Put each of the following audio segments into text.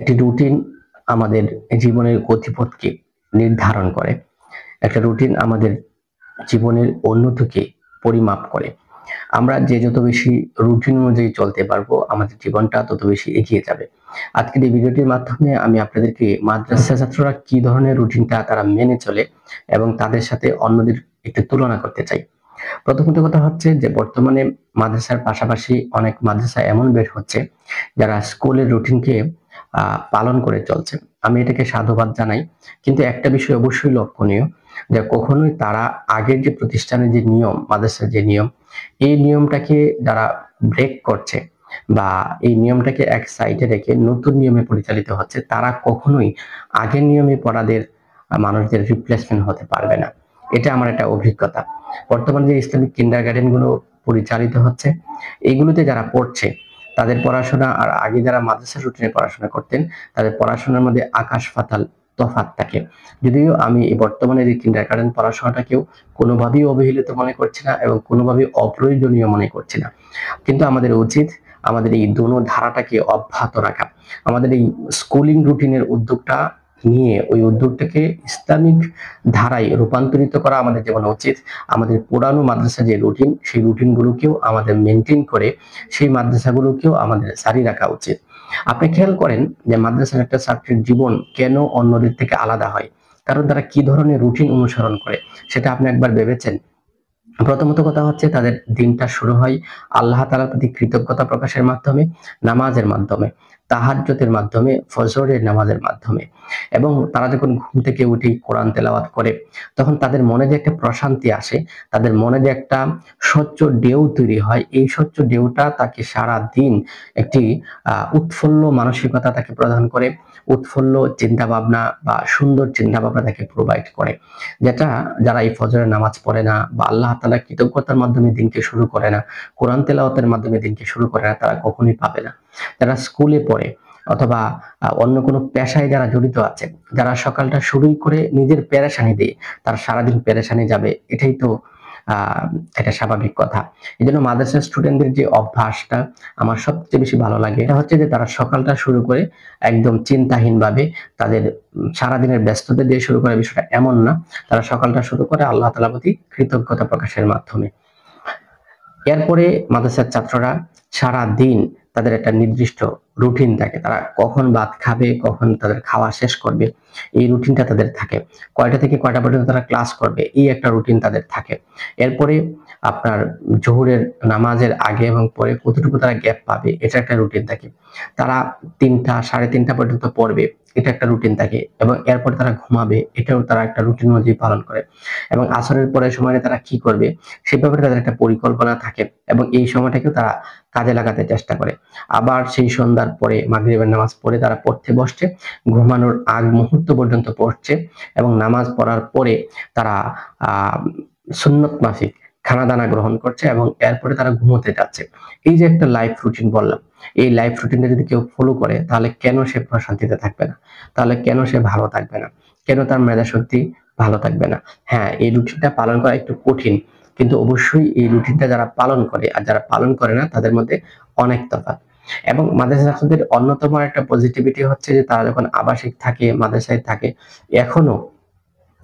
একটি রুটিন আমাদের জীবনের গতিপথকে নির্ধারণ করে। একটা রুটিন আমাদের জীবনের উন্নতিকে পরিমাপ করে। আমরা যত বেশি রুটিন অনুযায়ী চলতে পারবো, আমাদের জীবনটা তত বেশি এগিয়ে যাবে। আজকের এই ভিডিওটির মাধ্যমে আমি আপনাদেরকে মাদ্রাসা ছাত্ররা কি ধরনের রুটিনটা তারা মেনে চলে এবং তাদের সাথে অন্যদের একটু তুলনা করতে চাই। প্রথমত কথা হচ্ছে যে বর্তমানে মাদ্রাসার পাশাপাশি অনেক মাদ্রাসা এমন বের হচ্ছে যারা স্কুলের রুটিনকে পালন করে চলছে। আমি এটাকে সাধুবাদ জানাই, কিন্তু একটা বিষয় অবশ্যই লক্ষণীয় যে কখনোই তারা আগের যে প্রতিষ্ঠানের যে নিয়ম, মাদ্রাসার যে নিয়ম, এই নিয়মটাকে যারা ব্রেক করছে বা এই নিয়মটাকে এক সাইডে রেখে নতুন নিয়মে পরিচালিত হচ্ছে, তারা কখনোই আগের নিয়মে পড়াদের মানুষদের রিপ্লেসমেন্ট হতে পারবে না। এটা আমার একটা অভিজ্ঞতা। বর্তমানে যে ইসলামিক কিন্ডারগার্টেন গুলো পরিচালিত হচ্ছে, এইগুলোতে যারা পড়ছে তাদের পড়াশোনা আর আগে যারা মাদ্রাসার রুটিনে পড়াশোনা করতেন তাদের পড়াশোনার মধ্যে আকাশ পাতাল তফাৎ থাকে। যদিও আমি এই বর্তমানে যে কিন্ডারগার্টেন পড়াশোনাটাকেও কোনোভাবেই অবহেলিত মনে করছি না এবং কোনোভাবেই অপ্রয়োজনীয় মনে করছি না, কিন্তু আমাদের উচিত আমাদের এই দোনো ধারাটাকে অব্যাহত রাখা। আমাদের এই স্কুলিং রুটিনের উদ্যোগটা নিয়ে ওই উদ্যোগটাকে ইসলামিক ধারায় রূপান্তরিত করা আমাদের যেমন উচিত, আমাদের পুরানো মাদ্রাসা যে রুটিন, সেই রুটিনগুলোকেও আমাদের মেনটেন করে সেই মাদ্রাসাগুলোকেও আমাদের জারি রাখা উচিত। আপনি খেয়াল করেন যে মাদ্রাসার একটা ছাত্রের জীবন কেন অন্যদের থেকে আলাদা হয়, কারণ তারা কি ধরনের রুটিন অনুসরণ করে সেটা আপনি একবার ভেবেছেন? প্রথমত কথা হচ্ছে তাদের দিনটা শুরু হয় আল্লাহ তাআলার প্রতি কৃতজ্ঞতা প্রকাশের মাধ্যমে, নামাজের মাধ্যমে, তাহাজ্জুদের মাধ্যমে, ফজরের নামাজের মাধ্যমে। এবং তারা যখন ঘুম থেকে উঠে কোরআন তেলাওয়াত করে তখন তাদের মনে যে একটা প্রশান্তি আসে, তাদের মনে যে একটা স্বচ্ছ ঢেউ তৈরি হয়, এই স্বচ্ছ ঢেউটা তাকে সারা দিন একটি উৎফুল্ল মানসিকতা তাকে প্রদান করে, উৎফুল্ল চিন্তা ভাবনা বা সুন্দর চিন্তা ভাবনা তাকে প্রোভাইড করে, যেটা যারা এই ফজরের নামাজ পড়ে না বা আল্লাহ তাআলা কৃতজ্ঞতার মাধ্যমে দিনকে শুরু করে না, কোরআন তেলাওয়াতের মাধ্যমে দিনকে শুরু করে না, তারা কখনোই পাবে না। যারা স্কুলে পড়ে অথবা অন্য কোনো পেশায় যারা জড়িত আছে, যারা সকালটা শুরুই করে নিজের পেরেশানি দিয়ে তারা সারাদিন পেরেশানি যাবে, এটাই তো এটা স্বাভাবিক কথা। এই জন্য মাদ্রাসার স্টুডেন্টদের যে অভ্যাসটা আমার সবচেয়ে বেশি ভালো লাগে, এটা হচ্ছে যে তারা সকালটা শুরু করে একদম চিন্তাহীন ভাবে তাদের সারাদিনের ব্যস্ততা দিয়ে শুরু করে, বিষয়টা এমন না। তারা সকালটা শুরু করে আল্লাহ তাআলার প্রতি কৃতজ্ঞতা প্রকাশের মাধ্যমে। এরপরে মাদ্রাসার ছাত্ররা সারা দিন তাদের একটা নির্দিষ্ট রুটিন থাকে, তারা কখন ভাত খাবে, কখন তাদের খাওয়া শেষ করবে, এই রুটিনটা তাদের থাকে। কয়টা থেকে কয়টা পর্যন্ত তারা ক্লাস করবে, এই একটা রুটিন তাদের থাকে। এরপরে আপনার জোহরের নামাজের আগে এবং পরে কতটুকু তারা গ্যাপ পাবে, এটা একটা রুটিন থাকে। তারা 3টা 3:30 পর্যন্ত পড়বে, এটা একটা রুটিন থাকে। এবং এরপর তারা ঘুমাবে, এটাও তারা একটা রুটিন অনুযায়ী পালন করে। এবং আসরের পরের সময়টা তারা কি করবে সে ব্যাপারে তাদের একটা পরিকল্পনা থাকে এবং এই সময়টাকেও তারা কাজে লাগাতে চেষ্টা করে। আবার সেই সন্ধ্যার পরে মাগরিবের নামাজ পড়ে তারা পড়তে বসছে, ঘুমানোর আগ মুহূর্ত পর্যন্ত পড়ছে এবং নামাজ পড়ার পরে তারা সুন্নত মাফিক খানা দানা গ্রহণ করছে এবং এরপরে তারা ঘুমোতে যাচ্ছে। এই যে একটা লাইফ রুটিন বললাম, এই লাইফ রুটিনটা যদি কেউ ফলো করে তাহলে কেন সে প্রশান্তিতে থাকবে না, তাহলে কেন সে ভালো থাকবে না, কেন তার মেধা শক্তি ভালো থাকবে না? হ্যাঁ, এই রুটিনটা পালন করা একটু কঠিন, কিন্তু অবশ্যই এই রুটিনটা যারা পালন করে আর যারা পালন করে না তাদের মধ্যে অনেক তফাৎ। এবং মাদ্রাসা ছাত্রদের অন্যতম একটা পজিটিভিটি হচ্ছে যে তারা যখন আবাসিক থাকে, মাদ্রাসায় থাকে, এখনো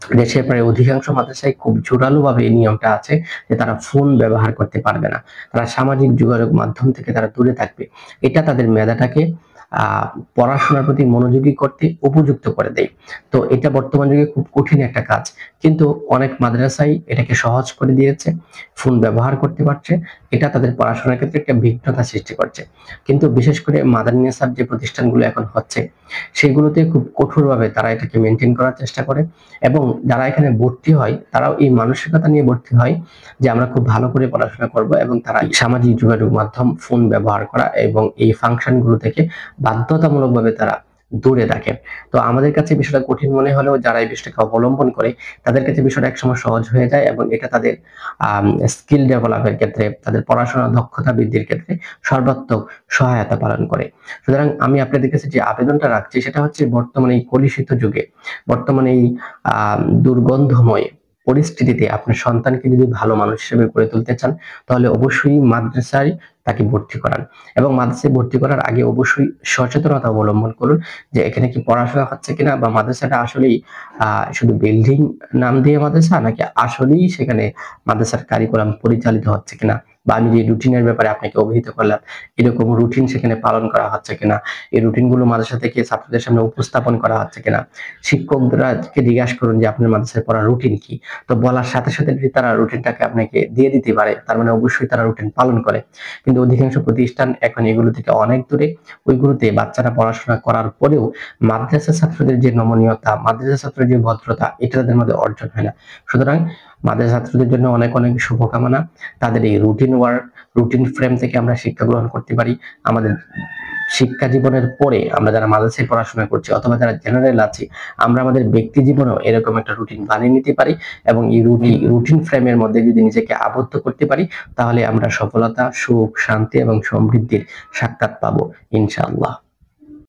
দেশের প্রায় অধিকাংশ মাদ্রাসায় খুব জোরালো ভাবে এই নিয়মটা আছে যে তারা ফোন ব্যবহার করতে পারবে না, তারা সামাজিক যোগাযোগ মাধ্যম থেকে তারা দূরে থাকবে। এটা তাদের মেধাটাকে পড়াশোনার প্রতি মনোযোগী করতে উপযুক্ত করে দেয়। তো এটা বর্তমান যুগে খুব কঠিন একটা কাজ, কিন্তু অনেক মাদ্রাসাই এটাকে সহজ করে দিয়েছে, ফোন ব্যবহার করতে পারছে। এটা তাদের পড়াশোনার ক্ষেত্রে একটা বিঘ্নতা সৃষ্টি করছে। কিন্তু বিশেষ করে মাদারিনেসার যে প্রতিষ্ঠানগুলো এখন হচ্ছে সেগুলোতে খুব কঠোরভাবে তারা এটাকে মেনটেন করার চেষ্টা করে এবং যারা এখানে ভর্তি হয় তারাও এই মানসিকতা নিয়ে ভর্তি হয় যে আমরা খুব ভালো করে পড়াশোনা করব, এবং তারা সামাজিক যোগাযোগ মাধ্যম ফোন ব্যবহার করা এবং এই ফাংশনগুলো থেকে বাধ্যতামূলকভাবে তারা দূরে রাখে। তো আমাদের কাছে বিষয়টা কঠিন মনে হলেও যারা এই বিষয়টাকে অবলম্বন করে তাদের কাছে বিষয়টা একসময় সহজ হয়ে যায় এবং এটা তাদের স্কিল ডেভেলপের ক্ষেত্রে, তাদের পড়াশোনার দক্ষতা বৃদ্ধির ক্ষেত্রে সর্বাত্মক সহায়তা পালন করে। সুতরাং আমি আপনাদের কাছে যে আবেদনটা রাখছি সেটা হচ্ছে বর্তমানে এই কলুষিত যুগে, বর্তমানে এই দুর্গন্ধময় পরিস্থিতিতে আপনার সন্তানকে যদি ভালো মানুষ হিসেবে গড়ে তুলতে চান তাহলে অবশ্যই মাদ্রাসায় তাকে ভর্তি করান। এবং মাদ্রাসায় ভর্তি করার আগে অবশ্যই সচেতনতা অবলম্বন করুন যে এখানে কি পড়াশোনা হচ্ছে কিনা, বা মাদ্রাসাটা আসলেই শুধু বিল্ডিং নাম দিয়ে মাদ্রাসা, নাকি আসলেই সেখানে মাদ্রাসার কারিকুলাম পরিচালিত হচ্ছে কিনা, বা আমি যে রুটিনের ব্যাপারে আপনাকে অবহিত করলাম এরকম রুটিন সেখানে পালন করা হচ্ছে কিনা, এই রুটিনগুলো মাদ্রাসা থেকে ছাত্রদের সামনে উপস্থাপন করা হচ্ছে কিনা। শিক্ষকদেরকে জিজ্ঞাসা করুন যে আপনার মাদ্রাসায় পড়ার রুটিন কি। তো বলার সাথে সাথে যদি তারা রুটিনটাকে আপনাকে দিয়ে দিতে পারে, তার মানে অবশ্যই তারা রুটিন পালন করে। কিন্তু অধিকাংশ প্রতিষ্ঠান এখন এগুলো থেকে অনেক দূরে। ওইগুলোতে বাচ্চারা পড়াশোনা করার পরেও মাদ্রাসা ছাত্রদের যে নমনীয়তা, মাদ্রাসা ছাত্রের যে ভদ্রতা, এটা তাদের মধ্যে অর্জন হয় না। সুতরাং মাদ্রাসা ছাত্রদের জন্য অনেক অনেক শুভকামনা। তাদের এই রুটিন ওয়ার্ক, রুটিন ফ্রেম থেকে আমরা শিক্ষা গ্রহণ করতে পারি। আমাদের শিক্ষা জীবনের পরে আমরা যারা মাদ্রাসায় পড়াশোনা করছি অথবা যারা জেনারেল আছি, আমরা আমাদের ব্যক্তি জীবনেও এরকম একটা রুটিন বানিয়ে নিতে পারি, এবং এই রুটিন ফ্রেমের মধ্যে যদি নিজেকে আবদ্ধ করতে পারি, তাহলে আমরা সফলতা, সুখ, শান্তি এবং সমৃদ্ধির সাক্ষাৎ পাবো ইনশাআল্লাহ।